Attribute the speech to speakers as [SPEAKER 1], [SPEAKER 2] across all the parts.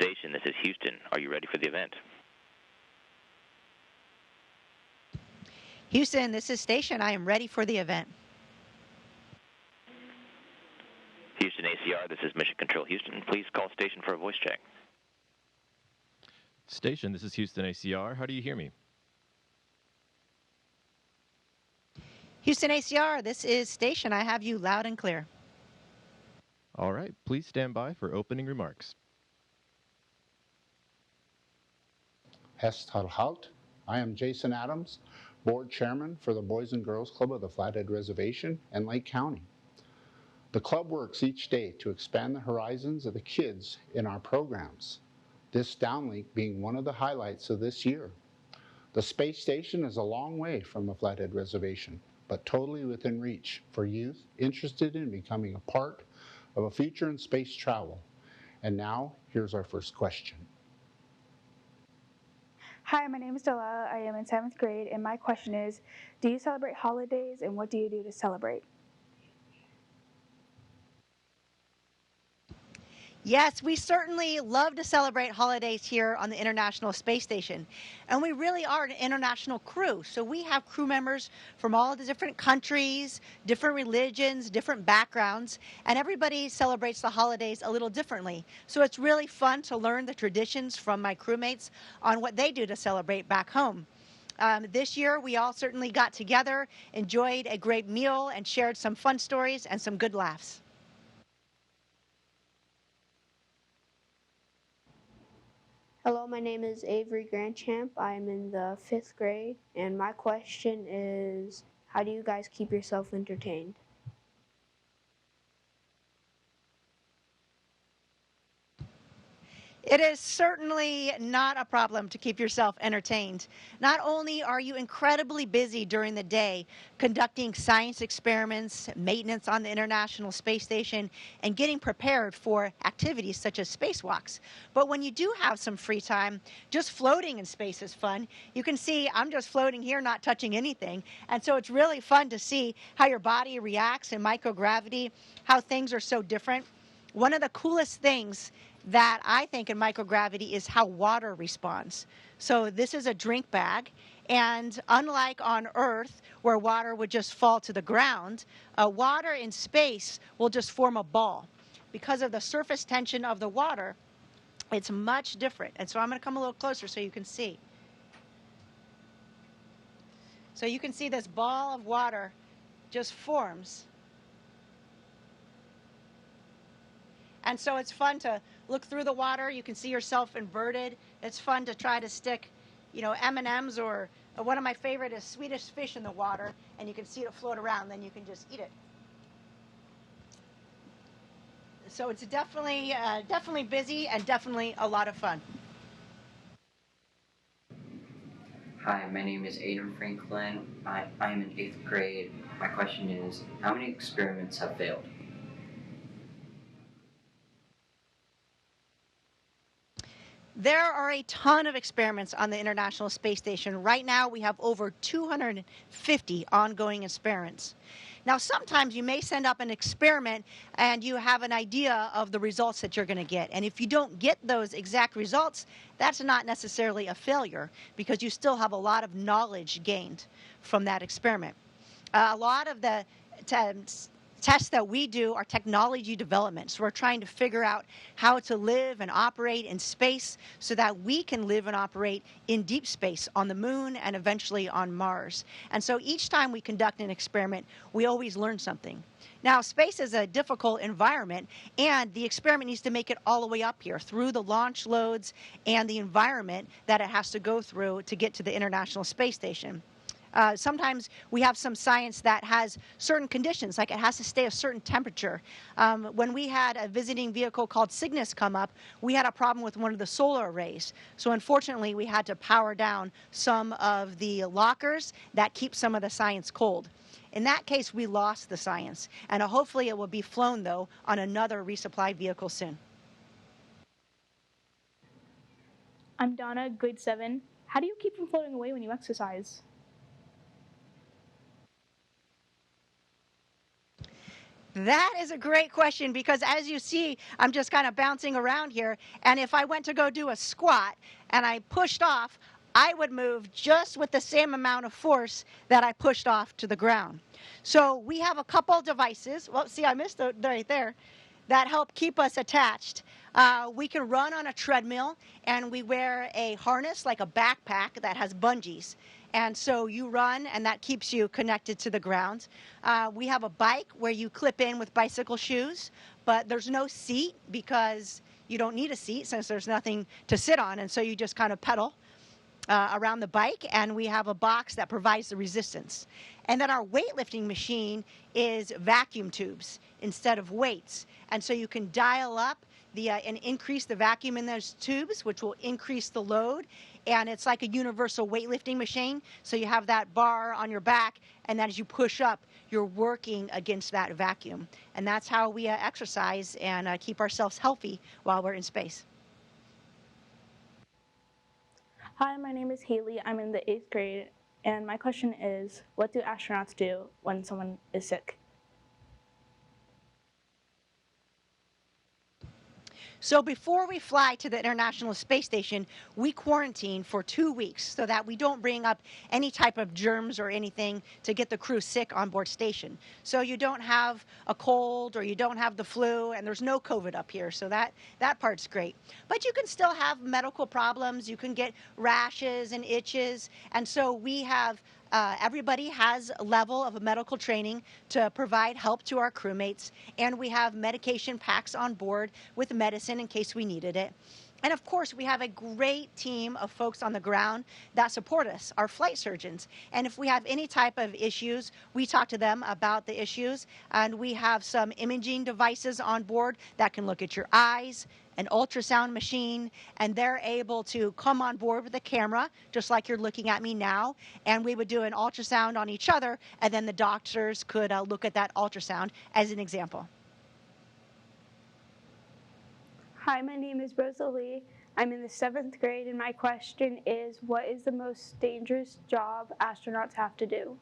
[SPEAKER 1] Station, this is Houston. Are you ready for the event?
[SPEAKER 2] Houston, this is Station. I am ready for the event.
[SPEAKER 1] Houston ACR, this is Mission Control Houston. Please call station for a voice check.
[SPEAKER 3] Station, this is Houston ACR. How do you hear me?
[SPEAKER 2] Houston ACR, this is Station. I have you loud and clear.
[SPEAKER 3] All right, please stand by for opening remarks.
[SPEAKER 4] Hestal Halt. I am Jason Adams, Board Chairman for the Boys and Girls Club of the Flathead Reservation and Lake County. The club works each day to expand the horizons of the kids in our programs, this downlink being one of the highlights of this year. The space station is a long way from the Flathead Reservation, but totally within reach for youth interested in becoming a part of a future in space travel. And now, here's our first question.
[SPEAKER 5] Hi, my name is Delilah. I am in 7th grade, and my question is, do you celebrate holidays, and what do you do to celebrate?
[SPEAKER 2] Yes, we certainly love to celebrate holidays here on the International Space Station. And we really are an international crew. So we have crew members from all the different countries, different religions, different backgrounds, and everybody celebrates the holidays a little differently. So it's really fun to learn the traditions from my crewmates on what they do to celebrate back home. This year, we all certainly got together, enjoyed a great meal, and shared some fun stories and some good laughs.
[SPEAKER 6] Hello, my name is Avery Grandchamp. I'm in the 5th grade, and my question is, how do you guys keep yourself entertained?
[SPEAKER 2] It is certainly not a problem to keep yourself entertained. Not only are you incredibly busy during the day conducting science experiments, maintenance on the International Space Station, and getting prepared for activities such as spacewalks, but when you do have some free time, just floating in space is fun. You can see I'm just floating here, not touching anything, and so it's really fun to see how your body reacts in microgravity, how things are so different. One of the coolest things that I think in microgravity is how water responds. So this is a drink bag, and unlike on Earth where water would just fall to the ground, water in space will just form a ball. Because of the surface tension of the water, it's much different. And so I'm going to come a little closer so you can see. So you can see this ball of water just forms. And so it's fun to look through the water. You can see yourself inverted. It's fun to try to stick, M&Ms, or one of my favorite is Swedish fish in the water, and you can see it float around. Then you can just eat it. So it's definitely busy and definitely a lot of fun.
[SPEAKER 7] Hi, my name is Aiden Franklin. I am in 8th grade. My question is, how many experiments have failed?
[SPEAKER 2] There are a ton of experiments on the International Space Station. Right now, we have over 250 ongoing experiments. Now, sometimes you may send up an experiment and you have an idea of the results that you're going to get. And if you don't get those exact results, that's not necessarily a failure because you still have a lot of knowledge gained from that experiment. A lot of the tests that we do are technology development. So we're trying to figure out how to live and operate in space so that we can live and operate in deep space on the moon and eventually on Mars. And so each time we conduct an experiment, we always learn something. Now, space is a difficult environment, and the experiment needs to make it all the way up here through the launch loads and the environment that it has to go through to get to the International Space Station. Sometimes we have some science that has certain conditions, like it has to stay a certain temperature. When we had a visiting vehicle called Cygnus come up, we had a problem with one of the solar arrays. So unfortunately, we had to power down some of the lockers that keep some of the science cold. In that case, we lost the science, and hopefully it will be flown, though, on another resupplied vehicle soon.
[SPEAKER 5] I'm Donna, grade 7. How do you keep from floating away when you exercise?
[SPEAKER 2] That is a great question because as you see, I'm just kind of bouncing around here. And if I went to go do a squat and I pushed off, I would move just with the same amount of force that I pushed off to the ground. So we have a couple devices. Well, see, I missed it right there. That help keep us attached. We can run on a treadmill, and we wear a harness like a backpack that has bungees. And so you run, and that keeps you connected to the ground. We have a bike where you clip in with bicycle shoes, but there's no seat because you don't need a seat since there's nothing to sit on, and so you just kind of pedal around the bike, and we have a box that provides the resistance. And then our weightlifting machine is vacuum tubes instead of weights. And so you can dial up and increase the vacuum in those tubes, which will increase the load. And it's like a universal weightlifting machine. So you have that bar on your back, and then as you push up, you're working against that vacuum. And that's how we exercise and keep ourselves healthy while we're in space.
[SPEAKER 5] Hi, my name is Haley. I'm in the 8th grade, and my question is, what do astronauts do when someone is sick?
[SPEAKER 2] So before we fly to the International Space Station, we quarantine for 2 weeks so that we don't bring up any type of germs or anything to get the crew sick on board station. So you don't have a cold or you don't have the flu, and there's no COVID up here, so that part's great. But you can still have medical problems. You can get rashes and itches, and so we have everybody has a level of medical training to provide help to our crewmates, and we have medication packs on board with medicine in case we needed it. And of course, we have a great team of folks on the ground that support us, our flight surgeons. And if we have any type of issues, we talk to them about the issues. And we have some imaging devices on board that can look at your eyes, an ultrasound machine, and they're able to come on board with a camera, just like you're looking at me now. And we would do an ultrasound on each other, and then the doctors could look at that ultrasound as an example.
[SPEAKER 5] Hi, my name is Rosalie. I'm in the 7th grade, and my question is, what is the most dangerous job astronauts have to do?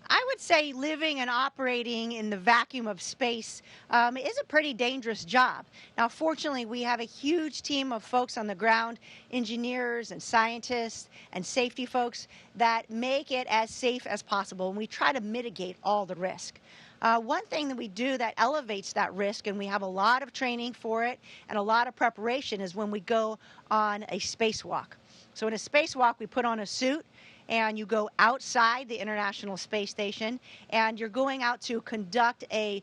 [SPEAKER 2] I would say living and operating in the vacuum of space is a pretty dangerous job. Now, fortunately, we have a huge team of folks on the ground, engineers and scientists and safety folks that make it as safe as possible, and we try to mitigate all the risk. One thing that we do that elevates that risk, and we have a lot of training for it and a lot of preparation, is when we go on a spacewalk. So in a spacewalk, we put on a suit, and you go outside the International Space Station, and you're going out to conduct a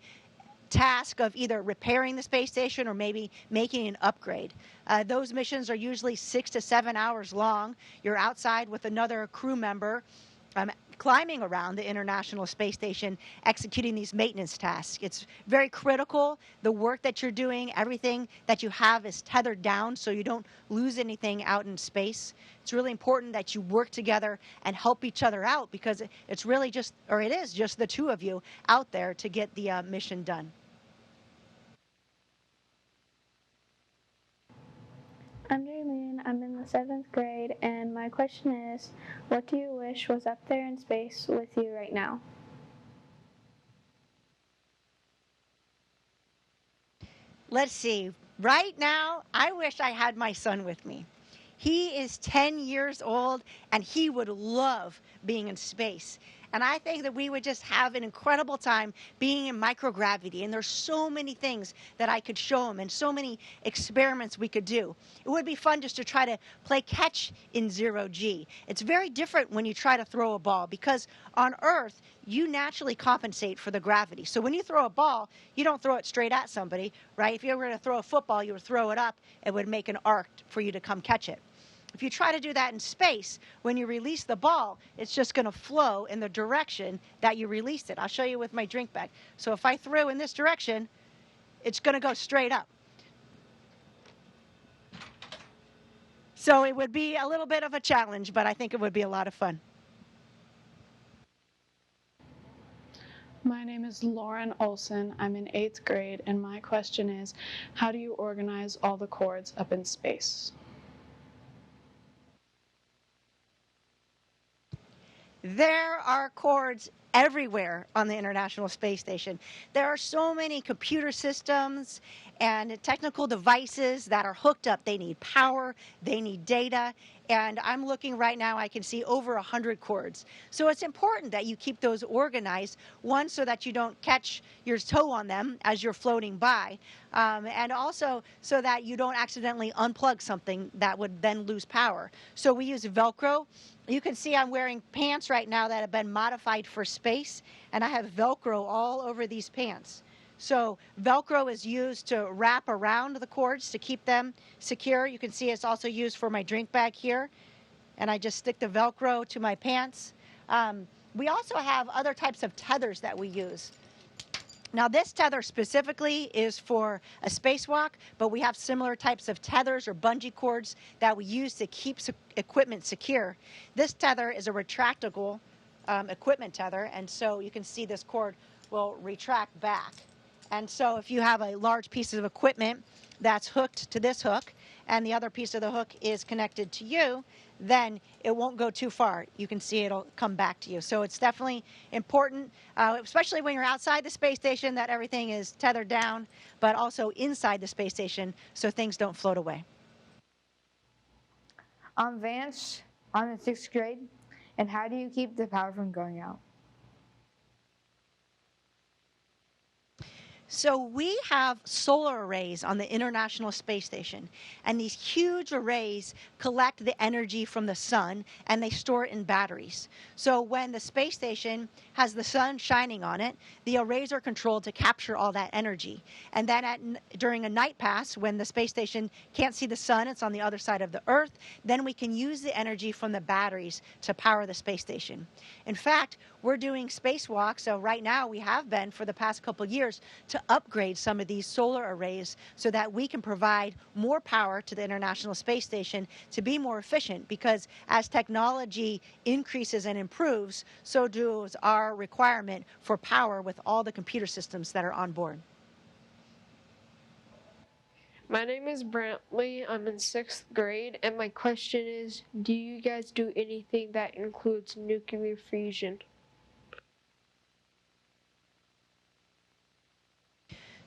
[SPEAKER 2] task of either repairing the space station or maybe making an upgrade. Those missions are usually 6 to 7 hours long. You're outside with another crew member climbing around the International Space Station, executing these maintenance tasks. It's very critical. The work that you're doing, everything that you have is tethered down so you don't lose anything out in space. It's really important that you work together and help each other out because it's really just, or it is just the two of you out there to get the mission done.
[SPEAKER 5] I'm Jaylene. I'm in the 7th grade, and my question is, what do you wish was up there in space with you right now?
[SPEAKER 2] Let's see. Right now, I wish I had my son with me. He is 10 years old, and he would love being in space. And I think that we would just have an incredible time being in microgravity. And there's so many things that I could show him and so many experiments we could do. It would be fun just to try to play catch in 0G. It's very different when you try to throw a ball because on Earth, you naturally compensate for the gravity. So when you throw a ball, you don't throw it straight at somebody, right? If you were to throw a football, you would throw it up. It would make an arc for you to come catch it. If you try to do that in space, when you release the ball, it's just going to flow in the direction that you released it. I'll show you with my drink bag. So if I throw in this direction, it's going to go straight up. So it would be a little bit of a challenge, but I think it would be a lot of fun.
[SPEAKER 8] My name is Lauren Olson. I'm in 8th grade, and my question is, how do you organize all the cords up in space?
[SPEAKER 2] There are cords everywhere on the International Space Station. There are so many computer systems and technical devices that are hooked up. They need power, they need data, and I'm looking right now, I can see over 100 cords. So it's important that you keep those organized, one, so that you don't catch your toe on them as you're floating by, and also so that you don't accidentally unplug something that would then lose power. So we use Velcro. You can see I'm wearing pants right now that have been modified for space, and I have Velcro all over these pants. So Velcro is used to wrap around the cords to keep them secure. You can see it's also used for my drink bag here, and I just stick the Velcro to my pants. We also have other types of tethers that we use. Now this tether specifically is for a spacewalk, but we have similar types of tethers or bungee cords that we use to keep equipment secure. This tether is a retractable equipment tether, and so you can see this cord will retract back. And so if you have a large piece of equipment that's hooked to this hook and the other piece of the hook is connected to you, then it won't go too far. You can see it'll come back to you. So it's definitely important, especially when you're outside the space station, that everything is tethered down, but also inside the space station so things don't float away.
[SPEAKER 9] I'm Vance. I'm in 6th grade. And how do you keep the power from going out?
[SPEAKER 2] So we have solar arrays on the International Space Station, and these huge arrays collect the energy from the sun and they store it in batteries. So when the space station has the sun shining on it, the arrays are controlled to capture all that energy. And then during a night pass, when the space station can't see the sun, it's on the other side of the Earth, then we can use the energy from the batteries to power the space station. In fact, we're doing spacewalks, so right now we have been for the past couple of years to upgrade some of these solar arrays so that we can provide more power to the International Space Station to be more efficient, because as technology increases and improves, so does our requirement for power with all the computer systems that are on board.
[SPEAKER 10] My name is Brantley. I'm in 6th grade, and my question is, do you guys do anything that includes nuclear fusion?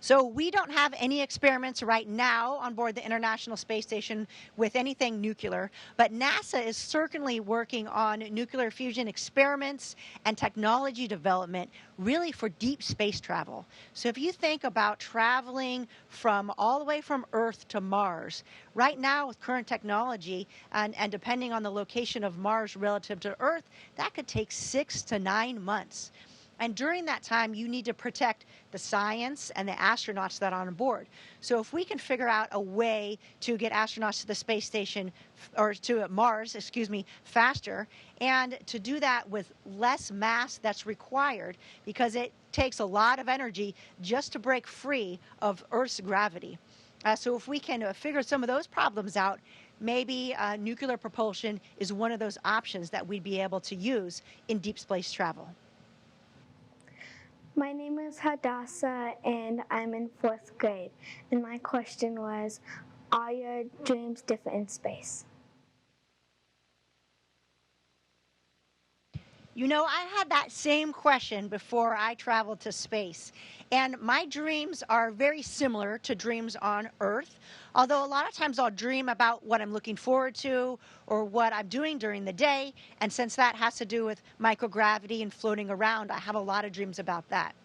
[SPEAKER 2] So we don't have any experiments right now on board the International Space Station with anything nuclear, but NASA is certainly working on nuclear fusion experiments and technology development really for deep space travel. So if you think about traveling from all the way from Earth to Mars, right now with current technology and depending on the location of Mars relative to Earth, that could take 6 to 9 months. And during that time, you need to protect the science and the astronauts that are on board. So if we can figure out a way to get astronauts to the space station, or to Mars, faster, and to do that with less mass that's required, because it takes a lot of energy just to break free of Earth's gravity. So if we can figure some of those problems out, maybe nuclear propulsion is one of those options that we'd be able to use in deep space travel.
[SPEAKER 5] My name is Hadassah, and I'm in 4th grade. And my question was, are your dreams different in space?
[SPEAKER 2] You know, I had that same question before I traveled to space. And my dreams are very similar to dreams on Earth, although a lot of times I'll dream about what I'm looking forward to or what I'm doing during the day. And since that has to do with microgravity and floating around, I have a lot of dreams about that.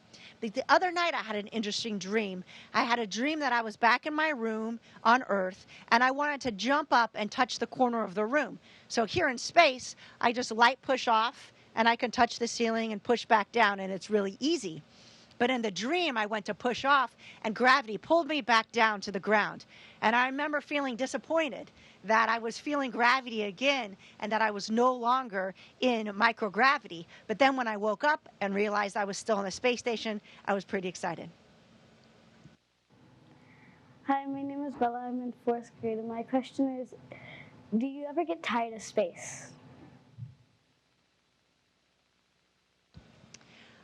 [SPEAKER 2] But the other night I had an interesting dream. I had a dream that I was back in my room on Earth, and I wanted to jump up and touch the corner of the room. So here in space, I just light push off, and I can touch the ceiling and push back down, and it's really easy. But in the dream, I went to push off, and gravity pulled me back down to the ground. And I remember feeling disappointed that I was feeling gravity again and that I was no longer in microgravity. But then when I woke up and realized I was still in the space station, I was pretty excited.
[SPEAKER 5] Hi, my name is Bella. I'm in 4th grade, and my question is, do you ever get tired of space?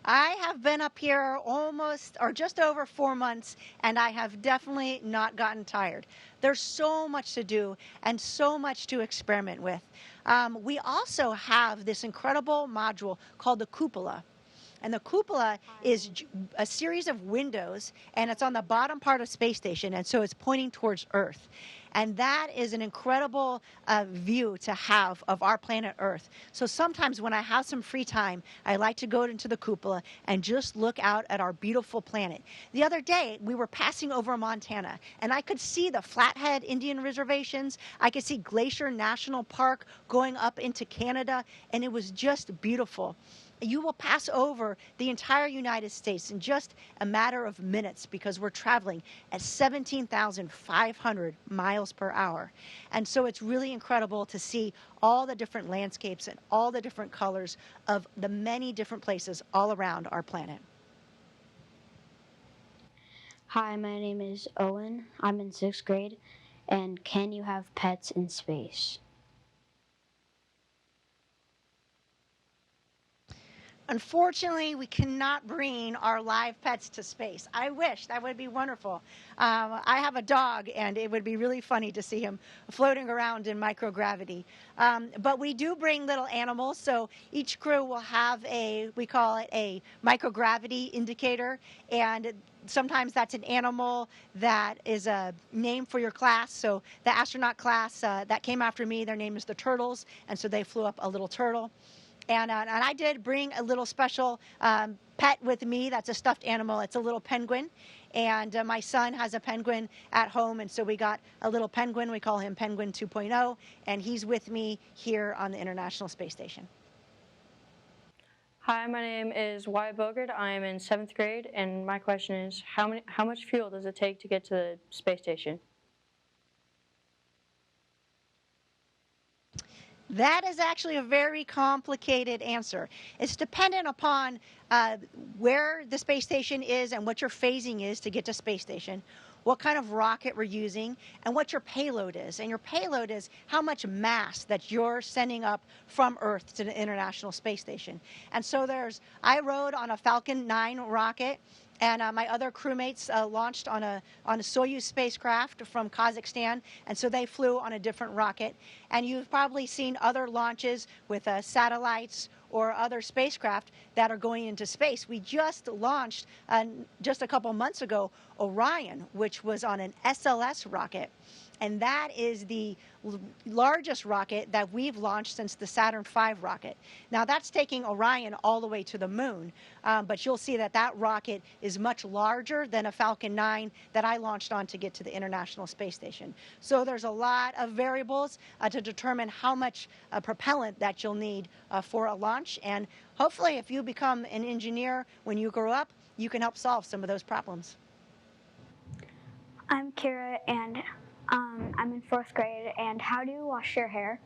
[SPEAKER 2] I have been up here almost or just over 4 months, and I have definitely not gotten tired. There's so much to do and so much to experiment with. We also have this incredible module called the cupola. And the cupola is a series of windows, and it's on the bottom part of space station, and so it's pointing towards Earth. And that is an incredible view to have of our planet Earth. So sometimes when I have some free time, I like to go into the cupola and just look out at our beautiful planet. The other day, we were passing over Montana, and I could see the Flathead Indian reservations. I could see Glacier National Park going up into Canada, and it was just beautiful. You will pass over the entire United States in just a matter of minutes because we're traveling at 17,500 miles per hour. And so it's really incredible to see all the different landscapes and all the different colors of the many different places all around our planet.
[SPEAKER 11] Hi, my name is Owen. I'm in 6th grade. And can you have pets in space?
[SPEAKER 2] Unfortunately, we cannot bring our live pets to space. I wish. That would be wonderful. I have a dog, and it would be really funny to see him floating around in microgravity. But we do bring little animals, so each crew will have we call it a microgravity indicator, and sometimes that's an animal that is a name for your class. So the astronaut class that came after me, their name is the Turtles, and so they flew up a little turtle. And I did bring a little special pet with me. That's a stuffed animal. It's a little penguin. And my son has a penguin at home, and so we got a little penguin. We call him Penguin 2.0, and he's with me here on the International Space Station.
[SPEAKER 12] Hi, my name is Wyatt Bogert. I'm in 7th grade, and my question is, how much fuel does it take to get to the space station?
[SPEAKER 2] That is actually a very complicated answer. It's dependent upon where the space station is and what your phasing is to get to space station, what kind of rocket we're using, and what your payload is. And your payload is how much mass that you're sending up from Earth to the International Space Station. And so I rode on a Falcon 9 rocket, and my other crewmates launched on a Soyuz spacecraft from Kazakhstan, and so they flew on a different rocket. And you've probably seen other launches with satellites or other spacecraft that are going into space. We just launched, just a couple months ago, Orion, which was on an SLS rocket. And that is the largest rocket that we've launched since the Saturn V rocket. Now, that's taking Orion all the way to the moon, but you'll see that that rocket is much larger than a Falcon 9 that I launched on to get to the International Space Station. So there's a lot of variables to determine how much propellant that you'll need for a launch. And hopefully, if you become an engineer when you grow up, you can help solve some of those problems.
[SPEAKER 5] I'm Kira, and I'm in 4th grade. And how do you wash your hair?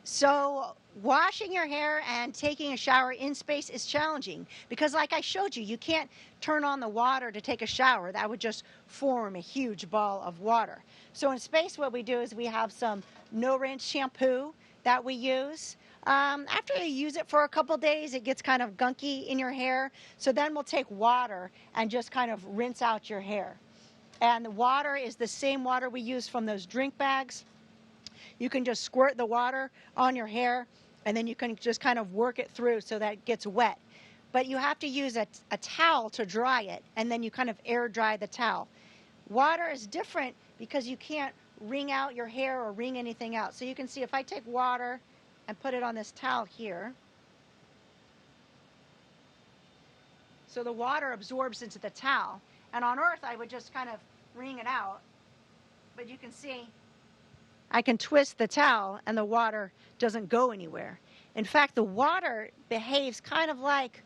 [SPEAKER 2] So washing your hair and taking a shower in space is challenging because, like I showed you, you can't turn on the water to take a shower. That would just form a huge ball of water. So in space, what we do is we have some no-rinse shampoo that we use. After you use it for a couple days, it gets kind of gunky in your hair. So then we'll take water and just kind of rinse out your hair. And the water is the same water we use from those drink bags. You can just squirt the water on your hair, and then you can just kind of work it through so that it gets wet. But you have to use a towel to dry it, and then you kind of air dry the towel. Water is different because you can't wring out your hair or wring anything out. So you can see if I take water and put it on this towel here, so the water absorbs into the towel. And on Earth, I would just kind of wring it out. But you can see I can twist the towel and the water doesn't go anywhere. In fact, the water behaves kind of like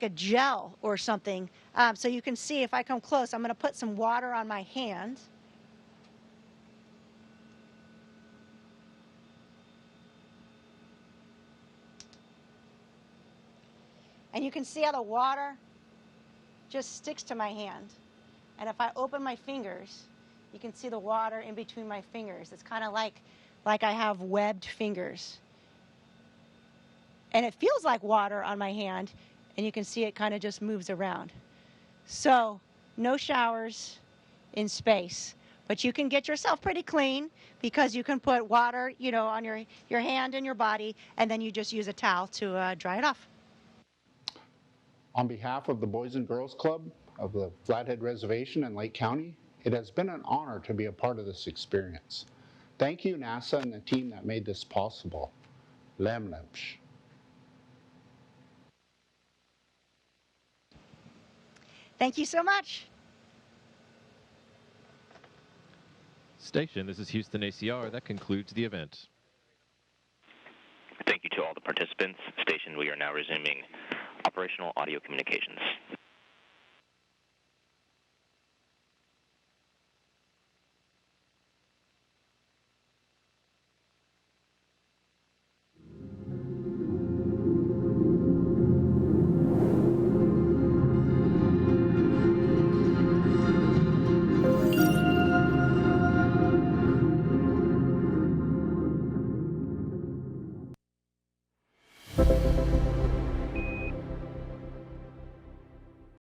[SPEAKER 2] a gel or something. So you can see if I come close, I'm going to put some water on my hand. And you can see how the water just sticks to my hand. And if I open my fingers, you can see the water in between my fingers. It's kind of like I have webbed fingers. and it feels like water on my hand, and you can see it kind of just moves around. So no showers in space, but you can get yourself pretty clean because you can put water, on your hand and your body, and then you just use a towel to dry it off.
[SPEAKER 4] On behalf of the Boys and Girls Club of the Flathead Reservation in Lake County, it has been an honor to be a part of this experience. Thank you, NASA, and the team that made this possible. Lemlepsh.
[SPEAKER 2] Thank you so much.
[SPEAKER 3] Station, this is Houston ACR. That concludes the event.
[SPEAKER 1] Thank you to all the participants. Station, we are now resuming operational audio communications.